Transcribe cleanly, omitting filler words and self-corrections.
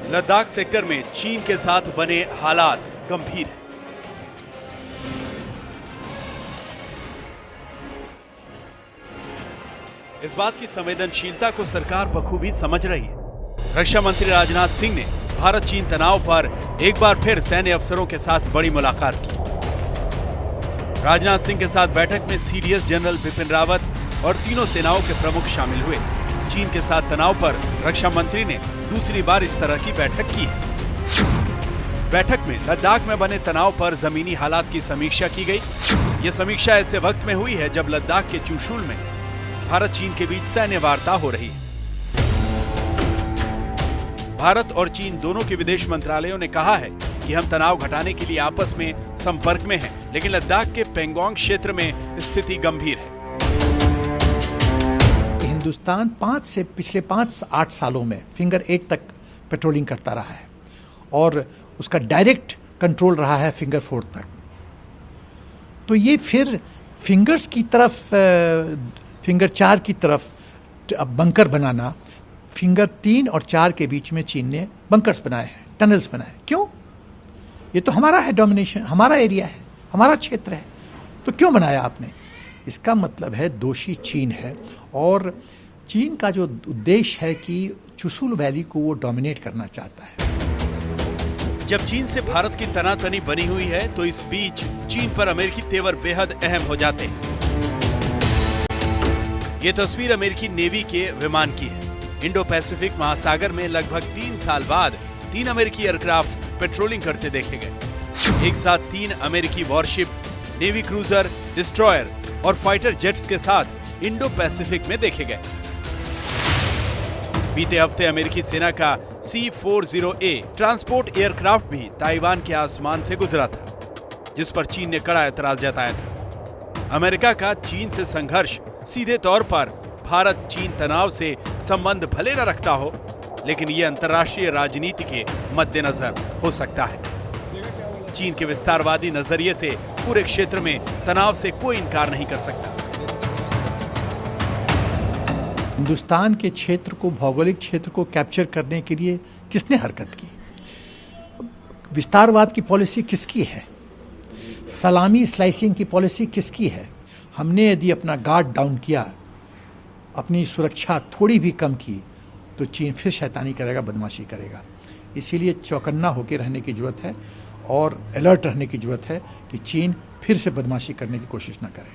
Ladakh sector में चीन के साथ बने हालात गंभीर हैं। इस बात की संवेदनशीलता को सरकार बखूबी समझ रही है। रक्षा मंत्री राजनाथ सिंह ने भारत चीन तनाव पर एक बार फिर सैन्य अफसरों के साथ बड़ी मुलाकात की। राजनाथ सिंह के साथ बैठक में सीडीएस जनरल बिपिन रावत और तीनों सेनाओं के प्रमुख शामिल हुए। चीन के साथ तनाव पर रक्षा मंत्री ने दूसरी बार इस तरह की बैठक की। बैठक में लद्दाख में बने तनाव पर जमीनी हालात की समीक्षा की गई। यह समीक्षा ऐसे वक्त में हुई है जब लद्दाख के चुशूल में भारत चीन के बीच सैन्य वार्ता हो रही है। भारत और चीन दोनों के विदेश मंत्रालयों ने कहा है कि हम तनाव घटाने के लिए आपस में संपर्क में हैं, लेकिन लद्दाख के पेंगोंग क्षेत्र में स्थिति गंभीर है। हिंदुस्तान पिछले 5-8 सालों में फिंगर 8 तक पेट्रोलिंग करता रहा है और उसका डायरेक्ट कंट्रोल रहा है फिंगर 4 तक। तो ये फिर फिंगर्स की तरफ, फिंगर 4 की तरफ बंकर बनाना, फिंगर 3 और 4 के बीच में चीन ने बंकर्स बनाए हैं, टनल्स बनाए। क्यों? ये तो हमारा है, डोमिनेशन हमारा एरिया है, हमारा क्षेत्र है, तो क्यों बनाया आपने? इसका मतलब है दोषी चीन है और चीन का जो उद्देश्य है कि चुशूल वैली को वो डोमिनेट करना चाहता है। जब चीन से भारत की तनातनी बनी हुई है तो इस बीच चीन पर अमेरिकी तेवर बेहद अहम हो जाते हैं। ये तस्वीर अमेरिकी नेवी के विमान की है। इंडो पैसिफिक महासागर में लगभग 3 साल बाद 3 अमेरिकी एयरक्राफ्ट पेट्रोलिंग करते देखे गए। एक साथ 3 अमेरिकी वॉरशिप, नेवी क्रूजर, डिस्ट्रॉयर और फाइटर जेट्स के साथ इंडो पैसिफिक में देखे गए। बीते हफ्ते अमेरिकी सेना का C-40A ट्रांसपोर्ट एयरक्राफ्ट भी ताइवान के आसमान से गुजरा था, जिस पर चीन ने कड़ा एतराज जताया था। अमेरिका का चीन से संघर्ष सीधे तौर पर भारत चीन तनाव से संबंध भले न रखता हो, लेकिन यह अंतर्राष्ट्रीय राजनीति के मद्देनजर हो सकता है। चीन के विस्तारवादी नजरिए से पूरे क्षेत्र में तनाव से कोई इनकार नहीं कर सकता। हिंदुस्तान के क्षेत्र को, भौगोलिक क्षेत्र को कैप्चर करने के लिए किसने हरकत की? विस्तारवाद की पॉलिसी किसकी है? सलामी स्लाइसिंग की पॉलिसी किसकी है? हमने यदि अपना गार्ड डाउन किया, अपनी सुरक्षा थोड़ी भी कम की, तो चीन फिर शैतानी करेगा, बदमाशी करेगा। इसीलिए चौकन्ना होकर रहने की जरूरत है और अलर्ट रहने की जरूरत है कि चीन फिर से बदमाशी करने की कोशिश न करे।